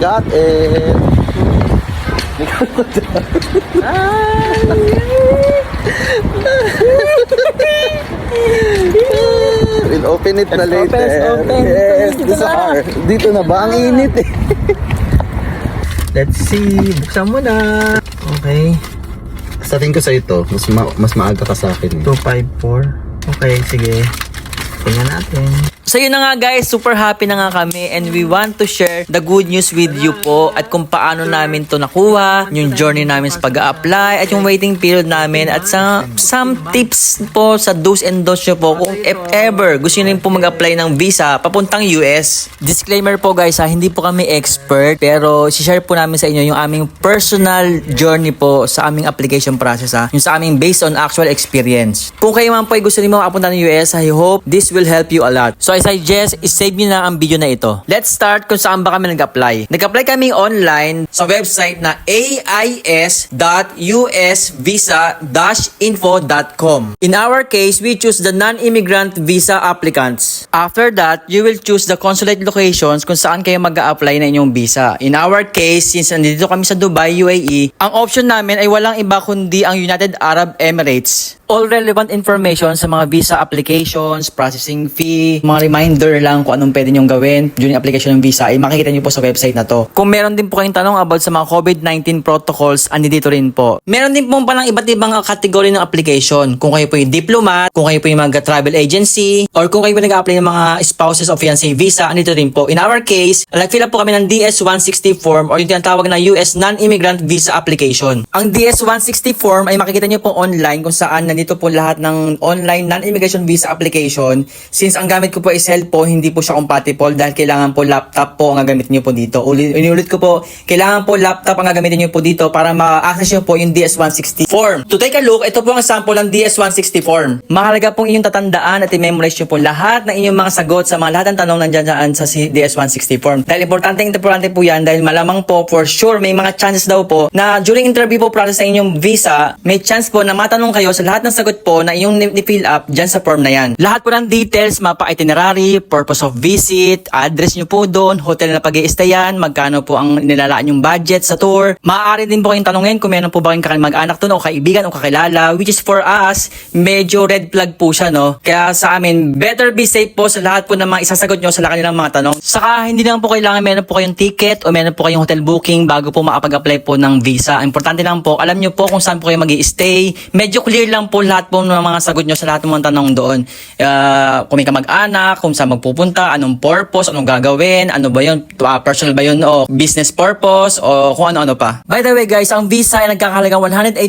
got it. We'll open it na later. Let's open. Yes, this are. Dito na ba? Ang init eh. Let's see. Buksan mo na. Okay. Sabihin ko sa ito, mas maaga ka sa akin. 254. Okay, sige. Tingnan natin. So yun na nga guys, super happy na nga kami and we want to share the good news with you po at kung paano namin to nakuha, yung journey namin sa pag-a-apply at yung waiting period namin at some tips po sa do's and don'ts nyo po kung if ever gusto nyo rin po mag-apply ng visa papuntang US. Disclaimer po guys ha, hindi po kami expert pero share po namin sa inyo yung aming personal journey po sa aming application process ha, yung sa aming based on actual experience. Kung kayo man po ay gusto rin mo makapunta ng US, I hope this will help you a lot. So I suggest, isave nyo na ang video na ito. Let's start kung saan ba kami nag-apply. Nag-apply kami online sa website na ais.usvisa-info.com. In our case, we choose the non-immigrant visa applicants. After that, you will choose the consulate locations kung saan kayo mag-a-apply na inyong visa. In our case, since nandito kami sa Dubai, UAE, ang option namin ay walang iba kundi ang United Arab Emirates. All relevant information sa mga visa applications, processing fee, mga reminder lang kung anong pwede nyong gawin during application ng visa ay makikita nyo po sa website na to. Kung meron din po kayong tanong about sa mga COVID-19 protocols, andito rin po. Meron din po palang iba't ibang kategory ng application. Kung kayo po yung diplomat, kung kayo po yung mga travel agency, or kung kayo po nag-apply ng mga spouses of fiancé visa, andito rin po. In our case, nag-fill up po kami ng DS-160 form or yung tinatawag na US Non-Immigrant Visa Application. Ang DS-160 form ay makikita nyo po online kung saan nandito po lahat ng online non-immigration visa application. Since ang gamit ko po ay cellphone, hindi po siya compatible dahil kailangan po laptop po ang gagamitin nyo po dito. Inulit ko po, kailangan po laptop ang gagamitin nyo po dito para ma-access nyo po yung DS-160 form. To take a look, ito po ang sample ng DS-160 form. Mahalaga pong inyong tatandaan at i-memorize nyo po lahat ng inyong mga sagot sa mga lahat ng tanong nandiyan sa DS-160 form. Dahil importante po yan dahil malamang po for sure may mga chances daw po na during interview po process sa inyong visa, may chance po na matanong kayo sa lahat ng sagot po na inyong ni-fill up dyan sa form na yan. Lahat po ng details, mapa itinerary, purpose of visit, address nyo po doon, hotel na pag-i-stayan, magkano po ang nilalaan yung budget sa tour. Maaari din po kayong tanungin kung meron po ba kayong mag-anak doon o kaibigan o kakilala, which is for us, medyo red flag po siya, no? Kaya sa amin, better be safe po sa lahat po ng mga isasagot nyo sa kanilang mga tanong. Saka hindi lang po kailangan meron po kayong ticket o meron po kayong hotel booking bago po makapag-apply po ng visa. Importante lang po, alam nyo po kung saan po kayo mag-i-stay. Medyo clear lang po lahat po ng mga sagot nyo sa lahat ng mga tanong doon. Kung may kamag-anak, kung saan magpupunta, anong purpose, anong gagawin, ano ba yun, personal ba yun, o business purpose, o kung ano-ano pa. By the way guys, ang visa ay nagkakahalagang $185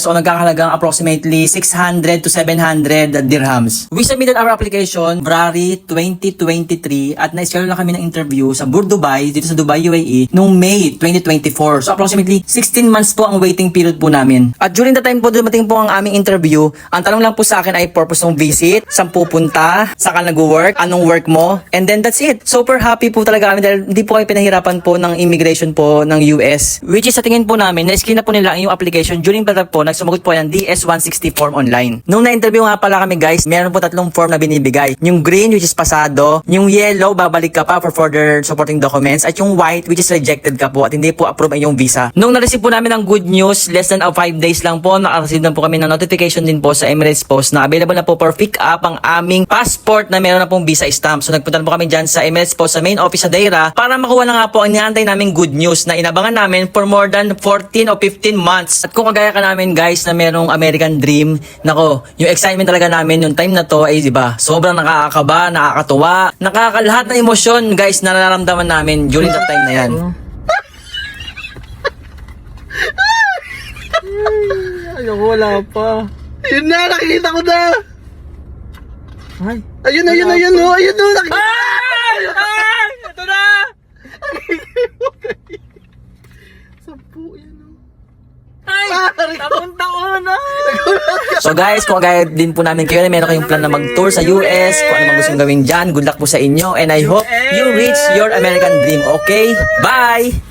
o nagkakahalagang approximately 600 to 700 dirhams. We submitted our application February 2023 at na-schedule na kami ng interview sa Bur Dubai, dito sa Dubai, UAE, noong May 2024. So approximately 16 months po ang waiting period po namin. At during the time po dumating po ang aming interview, ang tanong lang po sa akin ay purpose ng visit, saan pupunta, saan ka nag-work, anong work mo, and then that's it. Super happy po talaga kami dahil hindi po kayo pinahirapan po ng immigration po ng US. Which is sa tingin po namin, na-screen na po nila yung application during the time po, nagsumagot po yan DS-160 form online. Nung na-interview nga pala kami guys, meron po 3 form na binibigay. Yung green, which is pasado, yung yellow, babalik ka pa for further supporting documents, at yung white, which is rejected ka po at hindi po approve ang yung visa. Nung na-receive po namin ang good news, less than 5 days lang po, naka-receive na po kami ng notification din po sa Emirates Post na available na po for pick up ang aming passport na meron na pong visa stamp. So nagpunta po kami dyan sa Emirates Post sa main office sa Deira para makuha na nga po ang inaantay naming good news na inabangan namin for more than 14 o 15 months. At kung kagaya ka namin guys na merong American Dream, nako, yung excitement talaga namin yung time na to ay diba, sobrang nakakakaba, nakakatuwa, lahat ng emosyon guys na nararamdaman namin during that time na yan. Ay, wala pa. Ayun na, nakikita ko na. Ay, Ayun, ayun, ayun, oh, ayun, oh, nakikita. ay! Ito na! Sampu, yan, oh. Ay! Tapong taon na! So guys, kung kagaya din po namin kayo na meron kayong plan na mag-tour sa US, kung ano man gusto gawin dyan, good luck po sa inyo and I hope you reach your American dream, okay? Bye!